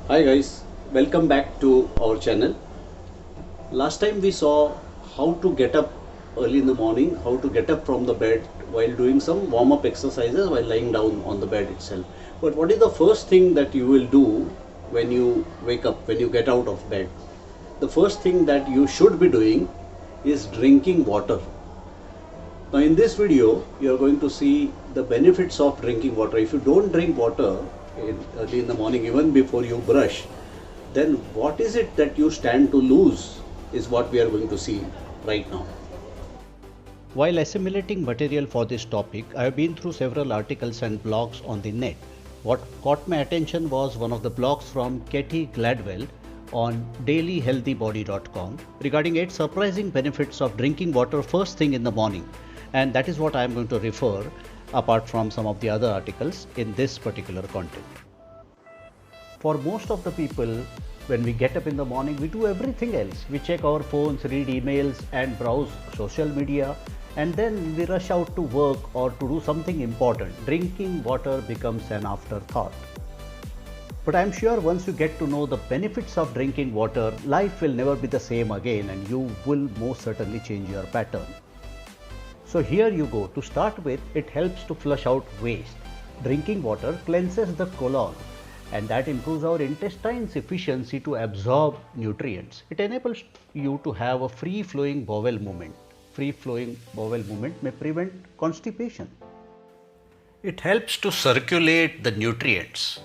Hi guys, welcome back to our channel. Last time we saw how to get up early in the morning, how to get up from the bed while doing some warm-up exercises while lying down on the bed itself. But what is the first thing that you will do when you wake up, when you get out of bed? The first thing that you should be doing is drinking water. Now in this video, you are going to see the benefits of drinking water. If you don't drink water early in the morning, even before you brush, then what is it that you stand to lose is what we are going to see right now. While assimilating material for this topic, I have been through several articles and blogs on the net. What caught my attention was one of the blogs from Katie Gladwell on dailyhealthybody.com regarding 8 surprising benefits of drinking water first thing in the morning. And that is what I am going to refer apart from some of the other articles in this particular content. For most of the people, when we get up in the morning, we do everything else. We check our phones, read emails and browse social media, and then we rush out to work or to do something important. Drinking water becomes an afterthought. But I am sure once you get to know the benefits of drinking water, life will never be the same again and you will most certainly change your pattern. So here you go. To start with, it helps to flush out waste. Drinking water cleanses the colon, and that improves our intestine's efficiency to absorb nutrients. It enables you to have a free-flowing bowel movement. Free-flowing bowel movement may prevent constipation. It helps to circulate the nutrients.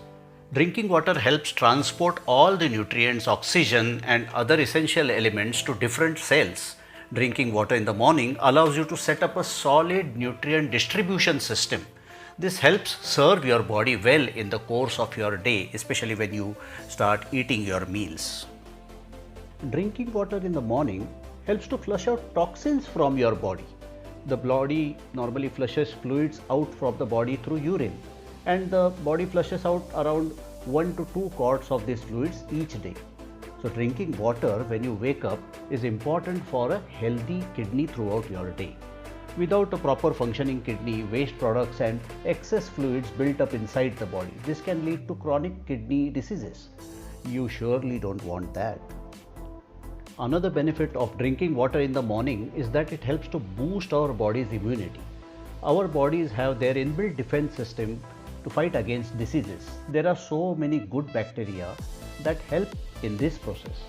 Drinking water helps transport all the nutrients, oxygen and other essential elements to different cells. Drinking water in the morning allows you to set up a solid nutrient distribution system. This helps serve your body well in the course of your day, especially when you start eating your meals. Drinking water in the morning helps to flush out toxins from your body. The body normally flushes fluids out from the body through urine, and the body flushes out around 1 to 2 quarts of these fluids each day. So drinking water when you wake up is important for a healthy kidney throughout your day. Without a proper functioning kidney, waste products and excess fluids built up inside the body. This can lead to chronic kidney diseases. You surely don't want that. Another benefit of drinking water in the morning is that it helps to boost our body's immunity. Our bodies have their inbuilt defense system to fight against diseases. There are so many good bacteria that help in this process.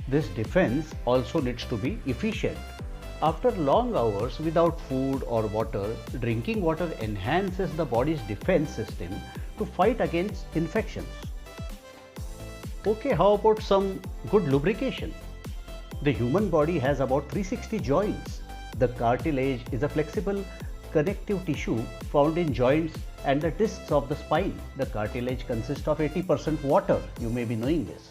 This defense also needs to be efficient. After long hours without food or water, drinking water enhances the body's defense system to fight against infections. Okay, how about some good lubrication? The human body has about 360 joints. The cartilage is a flexible connective tissue found in joints and the discs of the spine. The cartilage consists of 80% water. You may be knowing this.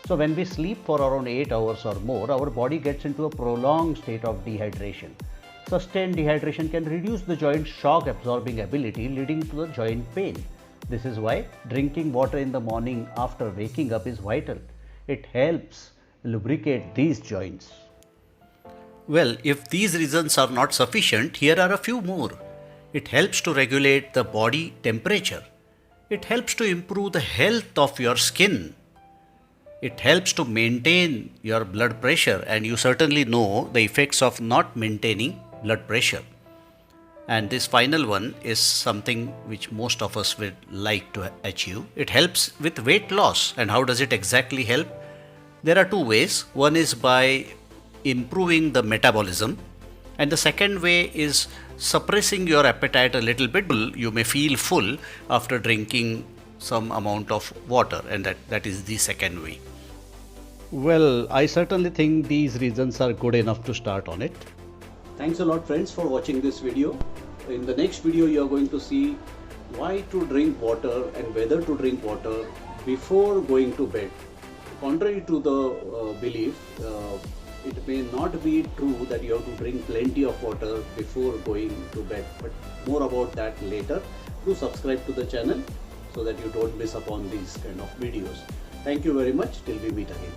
So when we sleep for around 8 hours or more, our body gets into a prolonged state of dehydration. Sustained dehydration can reduce the joint's shock absorbing ability, leading to the joint pain. This is why drinking water in the morning after waking up is vital. It helps lubricate these joints. Well, if these reasons are not sufficient, here are a few more. It helps to regulate the body temperature. It helps to improve the health of your skin. It helps to maintain your blood pressure, and you certainly know the effects of not maintaining blood pressure. And this final one is something which most of us would like to achieve. It helps with weight loss. And how does it exactly help? There are two ways. One is by improving the metabolism, and the second way is suppressing your appetite a little bit. You may feel full after drinking some amount of water, and that is the second way. Well, I certainly think these reasons are good enough to start on it. Thanks a lot friends for watching this video. In the next video you are going to see why to drink water and whether to drink water before going to bed. Contrary to the belief, it may not be true that you have to drink plenty of water before going to bed, but more about that later. Do subscribe to the channel so that you don't miss upon these kind of videos. Thank you very much. Till we meet again.